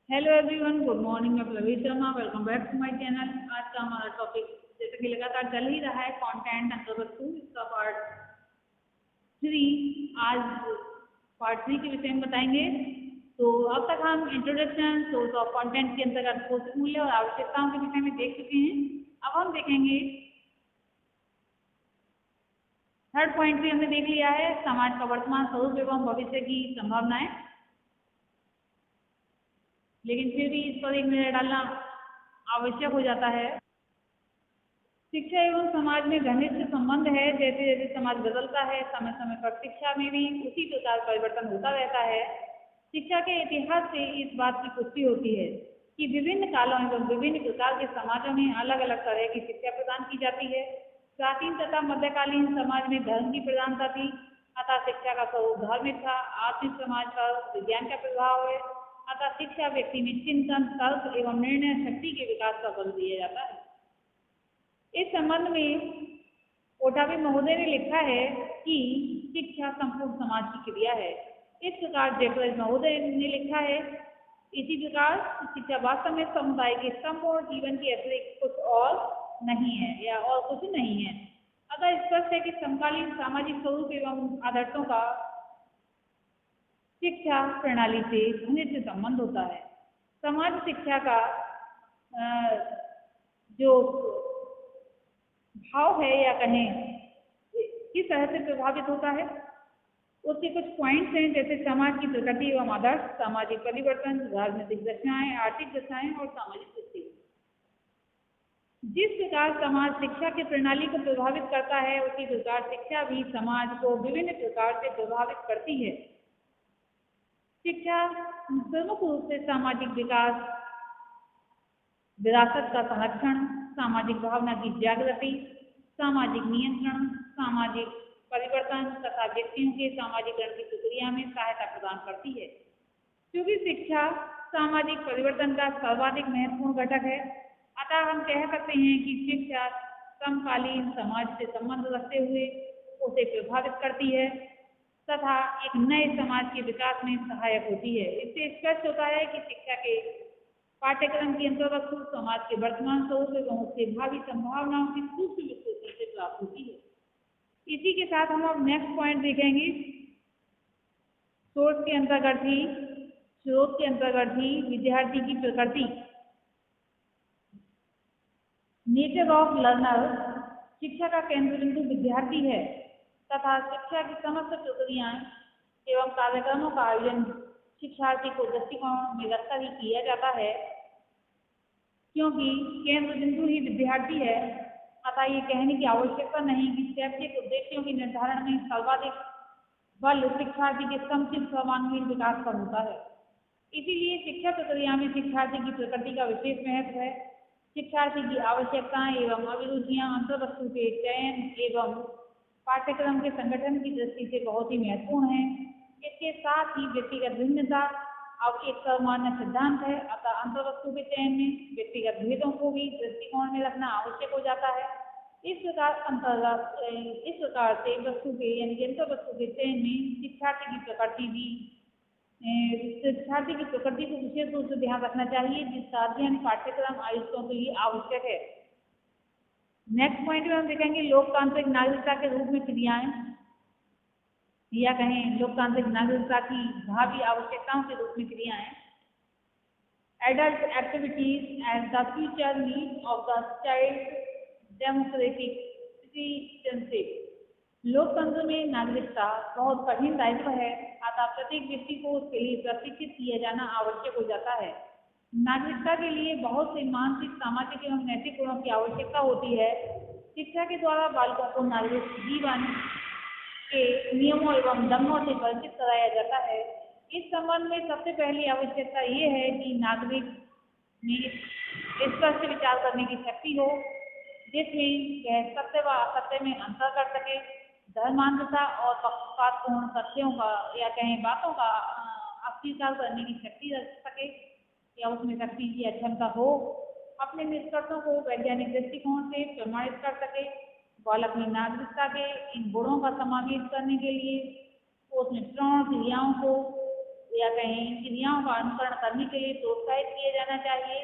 Hello everyone, good morning. मैं Praveen Sharma, welcome back to my channel. आज का हमारा टॉपिक जैसे कि लगातार चल ही रहा है, कंटेंट अंतर्गत 2 इसका पार्ट 3। आज पार्ट 3 के विषय में बताएंगे। तो अब तक हम इंट्रोडक्शन, सोर्स ऑफ कंटेंट के अंतर्गत भौतिक मूल्य और आवश्यकताओं के विषय में देख चुके हैं। अब हम देखेंगे थर्ड पॉइंट भी हमने देख लिया है, समाज का वर्तमान स्वरूप एवं भविष्य की संभावनाएं। लेकिन फिर भी इस पर एक नज़र डालना आवश्यक हो जाता है। शिक्षा एवं समाज में घनिष्ठ संबंध है। जैसे जैसे समाज बदलता है, समय समय पर शिक्षा में भी उसी प्रकार परिवर्तन होता रहता है। शिक्षा के इतिहास से इस बात की पुष्टि होती है कि विभिन्न कालों एवं विभिन्न प्रकार के समाजों में अलग अलग तरह की शिक्षा प्रदान की जाती है। प्राचीन तथा मध्यकालीन समाज में धर्म की प्रधानता थी, अतः शिक्षा का स्वरूप धार्मिक था। आधुनिक समाज पर विज्ञान का प्रभाव है, अतः शिक्षा व्यक्ति में चिंतन, तर्क एवं निर्णय शक्ति के विकास का बल दिया जाता है। इस संबंध में कोठावी महोदय ने लिखा है कि शिक्षा संपूर्ण समाज की क्रिया है। इस प्रकार जयप्रकाश महोदय ने लिखा है, इसी प्रकार शिक्षा वास्तव में समुदाय के संपूर्ण जीवन के अतिरिक्त कुछ और नहीं है या और कुछ नहीं है। अतः स्पष्ट है कि समकालीन सामाजिक स्वरूप एवं आदर्शों का शिक्षा प्रणाली से घनिष्ठ संबंध होता है। समाज शिक्षा का जो भाव है या कहें किस तरह से प्रभावित होता है, उसके कुछ पॉइंट्स हैं, जैसे समाज की प्रकृति एवं आदर्श, सामाजिक परिवर्तन, राजनीतिक दशाएं, आर्थिक दशाएं और सामाजिक स्थिति। जिस प्रकार समाज शिक्षा की प्रणाली को प्रभावित करता है, उसी प्रकार शिक्षा भी समाज को विभिन्न प्रकार से प्रभावित करती है। शिक्षा प्रमुख रूप से सामाजिक विकास, विरासत का संरक्षण, सामाजिक भावना की जागृति, सामाजिक नियंत्रण, सामाजिक परिवर्तन तथा व्यक्तियों के सामाजिकरण की प्रक्रिया में सहायता प्रदान करती है। क्योंकि शिक्षा सामाजिक परिवर्तन का सर्वाधिक महत्वपूर्ण घटक है, अतः हम कह सकते हैं कि शिक्षा समकालीन समाज से संबंध रखते हुए उसे प्रभावित करती है तथा एक नए समाज के विकास में सहायक होती है। इससे स्पष्ट होता है कि शिक्षा के पाठ्यक्रम के अंतर्गत समाज के वर्तमान स्वरूप एवं उसके भावी संभावनाओं की सूक्ष्म विश्लेषण से प्राप्त होती है। इसी के साथ हम अब नेक्स्ट पॉइंट देखेंगे। सोर्स के अंतर्गत ही, स्रोत के अंतर्गत ही विद्यार्थी की प्रकृति। Nature of learner. शिक्षा का केंद्र बिंदु विद्यार्थी है तथा शिक्षा की समस्त प्रक्रियाएं एवं कार्यक्रमों का आयोजन शिक्षार्थी को दृष्टिकोण में रखकर ही किया जाता है। क्योंकि केंद्र बिंदु ही विद्यार्थी है, अतः ये कहने की आवश्यकता नहीं कि शैक्षिक उद्देश्यों के निर्धारण में सर्वाधिक बल शिक्षार्थी के समुचित सर्वांगीण विकास पर होता है। इसीलिए शिक्षा प्रक्रिया में शिक्षार्थी की प्रकृति का विशेष महत्व है। शिक्षार्थी की आवश्यकताएं एवं अभिरुचियां अंतर्वस्तु के चयन एवं पाठ्यक्रम के संगठन की दृष्टि से बहुत ही महत्वपूर्ण है। इसके साथ ही व्यक्तिगत भिन्नता अब एक सर्वमान्य सिद्धांत है, अतः अंतर्वस्तु के चयन में व्यक्तिगत भेदों को भी दृष्टिकोण में रखना आवश्यक हो जाता है। इस प्रकार से वस्तु के यानी अंतर्वस्तु के चयन में शिक्षार्थी की प्रकृति को विशेष रूप से ध्यान रखना चाहिए, जिसका अध्ययन पाठ्यक्रम आयुक्तों के लिए आवश्यक है। नेक्स्ट पॉइंट में हम देखेंगे लोकतांत्रिक नागरिकता के रूप में क्रियाएं, या कहें लोकतांत्रिक नागरिकता की भावी आवश्यकताओं के रूप में क्रियाएं। Adult activities and the future needs of the child democratic citizenship. लोकतंत्र में नागरिकता बहुत कठिन दायित्व है, अतः प्रत्येक व्यक्ति को उसके लिए प्रशिक्षित किया जाना आवश्यक हो जाता है। नागरिकता के लिए बहुत से मानसिक, सामाजिक एवं नैतिक गुणों की आवश्यकता होती है। शिक्षा के द्वारा बालकों को नागरिक जीवन के नियमों एवं धर्मों से परिचित कराया जाता है। इस संबंध में सबसे पहली आवश्यकता ये है कि नागरिक में स्पष्ट विचार करने की शक्ति हो, जिसमें वह सत्य व असत्य में अंतर कर सके, धर्मांधता और पक्षपातपूर्ण तथ्यों का या कहें बातों का अस्वीकार करने की शक्ति रख सके या उसमें शक्ति की क्षमता हो, अपने निष्कर्षों को वैज्ञानिक दृष्टिकोण से प्रमाणित कर सके। बालक में नागरिकता के इन गुणों का समावेश करने के लिए उसमें श्रवण क्रियाओं को या कहीं क्रियाओं का अनुकरण करने के लिए प्रोत्साहित किया जाना चाहिए।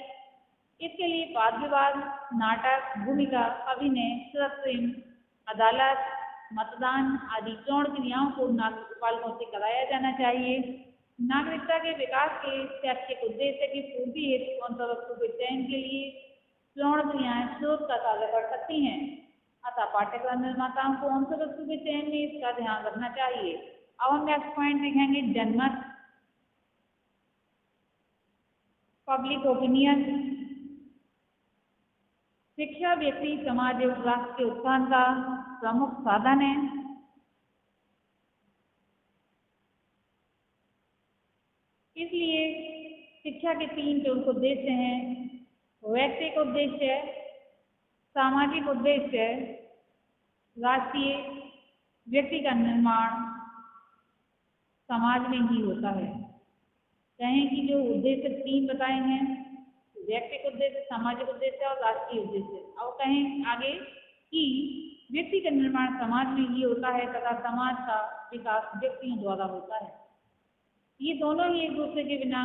इसके लिए वाद विवाद, नाटक, भूमिका, अभिनय, कृत्रिम, अदालत, मतदान आदि चौड़ क्रियाओं को नागरिक से कराया जाना चाहिए। नागरिकता के विकास के शैक्षिक उद्देश्य की पूर्ति हेतु अंतर्वस्तु के चयन के लिए चौड़ क्रियाएं स्रोत का कार्य कर सकती हैं। अतः पाठ्यक्रम निर्माताओं को अंतर्वस्तु के चयन में इसका ध्यान रखना चाहिए। अब हम नेक्स्ट पॉइंट देखेंगे जनमत, पब्लिक ओपिनियन। शिक्षा व्यक्ति, समाज एवं राष्ट्र के उत्थान का प्रमुख साधन है। इसलिए शिक्षा के 3 प्रमुख उद्देश्य हैं। वैयक्तिक उद्देश्य, सामाजिक उद्देश्य, राष्ट्रीय। व्यक्ति का निर्माण समाज में ही होता है। कहें कि जो उद्देश्य 3 बताए हैं, व्यक्तिक उद्देश्य, सामाजिक उद्देश्य और राष्ट्रीय उद्देश्य। अब कहें आगे कि व्यक्ति का निर्माण समाज में ही होता है तथा समाज का विकास व्यक्तियों द्वारा होता है। ये दोनों ही एक दूसरे के बिना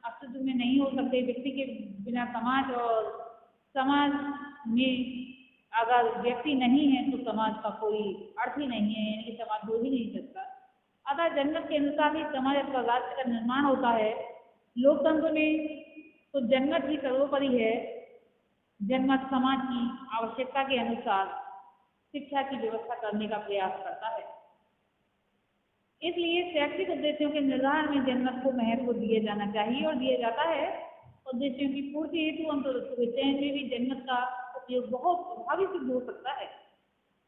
अस्तित्व में नहीं हो सकते। व्यक्ति के बिना समाज, और समाज में अगर व्यक्ति नहीं है तो समाज का कोई अर्थ ही नहीं है, यानी कि समाज हो ही नहीं सकता। अतः जनमत के अनुसार ही समाज अथवा राष्ट्र का निर्माण होता है। लोकतंत्र में तो जनमत ही सर्वोपरि है। जनमत समाज की आवश्यकता के अनुसार शिक्षा की व्यवस्था करने का प्रयास करता है। इसलिए शैक्षिक उद्देश्यों के निर्धारण में जनमत को महत्व दिया जाना चाहिए और दिया जाता है। उद्देश्यों की पूर्ति हेतु अंतर्वस्तु के चयन में भी जनमत का उपयोग बहुत प्रभावी सिद्ध हो सकता है।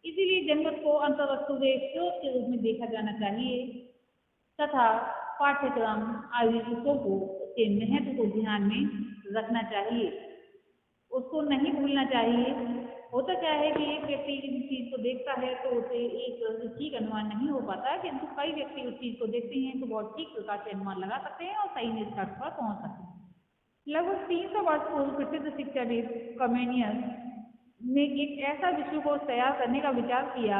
इसीलिए जनमत को अंतर्वस्तु के स्रोत के रूप में देखा जाना चाहिए तथा पाठ्यक्रम आयोजकों को उसके महत्व को ध्यान में रखना चाहिए, उसको नहीं भूलना चाहिए। होता क्या है कि एक व्यक्ति किसी चीज़ को देखता है तो उसे एक ठीक अनुमान नहीं हो पाता है, किंतु कई व्यक्ति उस चीज़ को देखते हैं तो बहुत ठीक प्रकार से अनुमान लगा सकते हैं और सही निष्कर्ष पर पहुंच सकते हैं। लगभग 300 वर्ष पूर्व प्रसिद्ध शिक्षाविद कमेनियस ने एक ऐसा विश्वकोश तैयार करने का विचार किया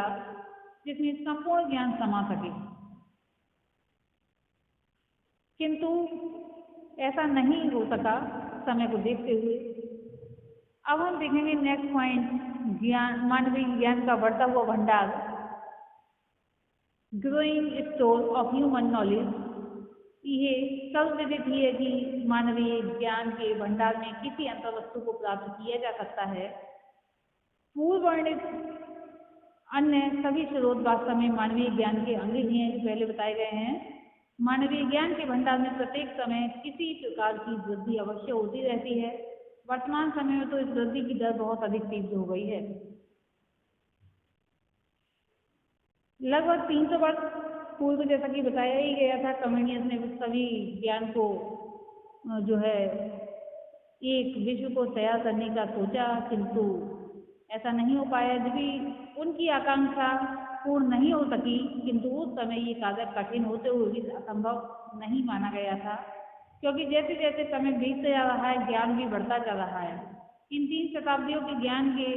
जिसमें संपूर्ण ज्ञान समा सके, किंतु ऐसा नहीं हो सका समय को देखते हुए। अब हम देखेंगे नेक्स्ट पॉइंट, ज्ञान, मानवीय ज्ञान का बढ़ता हुआ भंडार, growing store of human knowledge. ये सर्वविदित ही है कि मानवीय ज्ञान के भंडार में किसी अंतर्वस्तु को प्राप्त किया जा सकता है। पूर्व वर्णित अन्य सभी स्रोत वास्तव में मानवीय ज्ञान के अंग ही हैं, जो पहले बताए गए हैं। मानवीय ज्ञान के भंडार में प्रत्येक समय किसी प्रकार की वृद्धि अवश्य होती रहती है। वर्तमान समय में तो इस वृद्धि की दर बहुत अधिक तीव्र हो गई है। लगभग 300 वर्ष पूर्व, जैसा कि बताया ही गया था, कमेनियस ने सभी ज्ञान को जो है एक विश्व को तैयार करने का सोचा, किंतु ऐसा नहीं हो पाया। जब भी उनकी आकांक्षा पूर्ण नहीं हो सकी, किंतु उस समय ये कार्य कठिन होते हुए भी असंभव नहीं माना गया था, क्योंकि जैसे जैसे समय बीतता जा रहा है ज्ञान भी बढ़ता जा रहा है। इन 3 शताब्दियों के ज्ञान के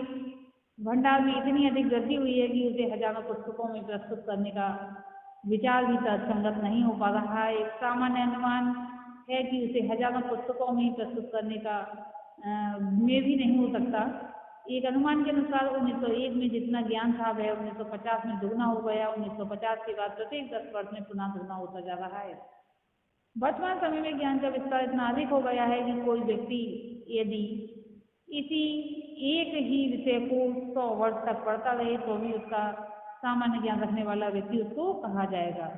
भंडार में इतनी अधिक वृद्धि हुई है कि उसे हजारों पुस्तकों में प्रस्तुत करने का विचार भी तर्कसंगत नहीं हो पा रहा है। एक सामान्य अनुमान है कि उसे हजारों पुस्तकों में प्रस्तुत करने का में भी नहीं हो सकता। एक अनुमान के अनुसार 1901 में जितना ज्ञान था वह 1950 में दुगना हो गया। 1950 के बाद प्रत्येक 10 वर्ष में पुनः दुगना होता जा रहा है। वर्तमान समय में ज्ञान का विस्तार इतना अधिक हो गया है कि कोई व्यक्ति यदि इसी एक ही विषय को 100 वर्ष तक पढ़ता रहे तो भी उसका सामान्य ज्ञान रखने वाला व्यक्ति उसको कहा जाएगा।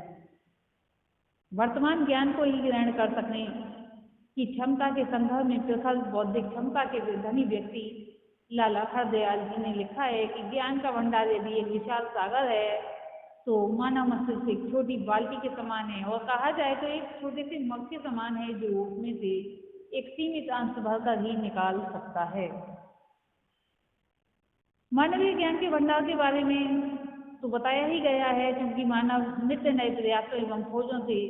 वर्तमान ज्ञान को ही ग्रहण कर सकने की क्षमता के संदर्भ में प्रखर बौद्धिक क्षमता के धनी व्यक्ति लाला हरदयाल जी ने लिखा है कि ज्ञान का भंडार यदि एक विशाल सागर है तो मानव मस्तिष्क एक छोटी बाल्टी के समान है, और कहा जाए तो एक छोटे से मग के समान है जो उसमें से एक सीमित अंश भरकर ही निकाल सकता है। मानवीय ज्ञान के भंडार के बारे में तो बताया ही गया है, क्योंकि मानव नित्य नए प्रयासों एवं खोजों से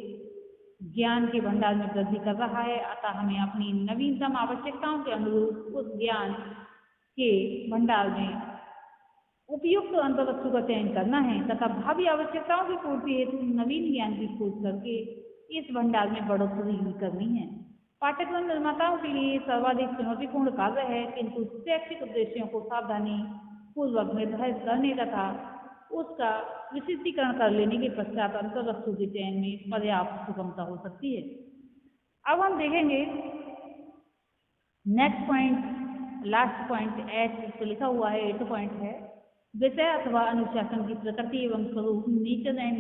ज्ञान के भंडार में वृद्धि कर रहा है। अतः हमें अपनी नवीनतम आवश्यकताओं के अनुरूप उस ज्ञान के भंडार में उपयुक्त अंतर्वस्तु का चयन करना है तथा भावी आवश्यकताओं की पूर्ति हेतु नवीन ज्ञान की खोज करके इस भंडार में बढ़ोतरी करनी है। पाठ्यक्रम निर्माताओं के लिए सर्वाधिक चुनौतीपूर्ण कार्य है, किंतु शैक्षिक उद्देश्यों को सावधानी पूर्वक निर्धारित करने तथा उसका विशिष्टीकरण कर लेने के पश्चात अंतर्वस्तु के चयन में पर्याप्त सुगमता हो सकती है। अब हम देखेंगे next point, last point H इस पर लिखा हुआ है, 8 पॉइंट है, विषय अथवा अनुशासन की प्रकृति एवं स्वरूप, nature and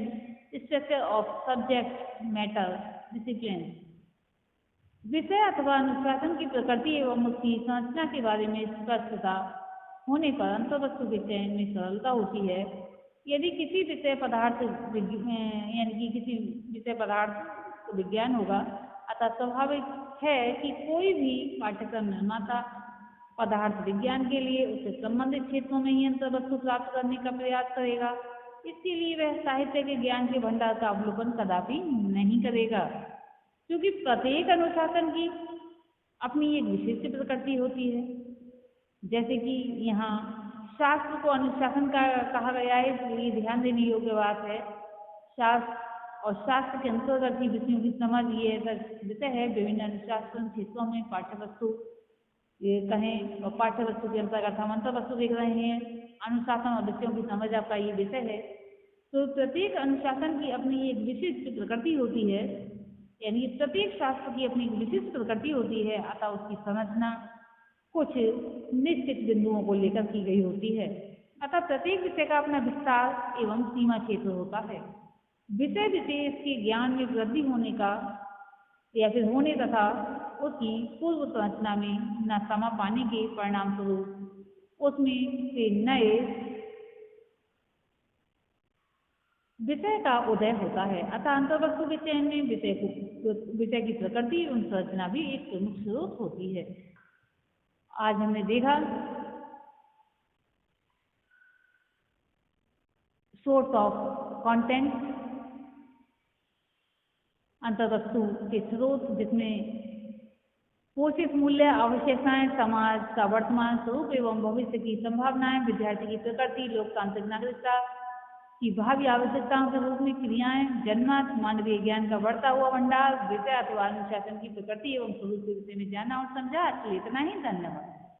structure of subject matter discipline. विषय अथवा अनुशासन की प्रकृति एवं उसकी संरचना के बारे में स्पष्टता होने पर अंतर्वस्तु के चयन में सरलता होती है। यदि किसी विषय पदार्थ यानी कि किसी विषय पदार्थ विज्ञान होगा, अतः स्वाभाविक है कि कोई भी पाठ्यक्रम निर्माता पदार्थ विज्ञान के लिए उससे संबंधित क्षेत्रों में ही अंतर्वस्तु प्राप्त करने का प्रयास करेगा। इसके लिए वह साहित्य के ज्ञान के भंडार का अवलोकन कदापि नहीं करेगा, क्योंकि प्रत्येक अनुशासन की अपनी एक विशिष्ट प्रकृति होती है। जैसे कि यहाँ शास्त्र को अनुशासन का कहा गया है, इसलिए ध्यान देने योग्य बात है। शास्त्र और शास्त्र के अंतर्गत ही विषयों की समझ ये विषय है। विभिन्न अनुशासन क्षेत्रों में पाठ्यवस्तु ये कहें और पाठ्यवस्तु के अंतर्गत हम अंतर्वस्तु देख रहे हैं। अनुशासन और विषयों की समझ आपका ये विषय है। तो प्रत्येक अनुशासन की अपनी एक विशिष्ट प्रकृति होती है, यानी प्रत्येक शास्त्र की अपनी एक विशिष्ट प्रकृति होती है, अतः उसकी समझना कुछ निश्चित बिंदुओं को लेकर की गई होती है। अतः प्रत्येक विषय का अपना विस्तार एवं सीमा क्षेत्र होता है। विषय विशेष के ज्ञान में वृद्धि होने का या फिर होने तथा उसकी पूर्व संरचना में न समा पाने के परिणाम स्वरूप उसमें से नए विषय का उदय होता है। अतः अंतर्वस्तु के चयन में विषय की प्रकृति एवं संरचना भी एक प्रमुख स्रोत होती है। आज हमने देखा सोर्स ऑफ कंटेंट, अंतर्वस्तु के स्रोत जिसमें पोषित मूल्य, आवश्यकताएं, समाज का वर्तमान स्वरूप एवं भविष्य की संभावनाएं, विद्यार्थी की प्रकृति, लोकतांत्रिक नागरिकता की भावी आवश्यकताओं के रूप में क्रियाएं, जन्मत, मानवीय ज्ञान का बढ़ता हुआ भंडार, विषय अथवा अनुशासन की प्रकृति एवं स्वरूप के विषय में जाना और समझा। इतना ही, धन्यवाद।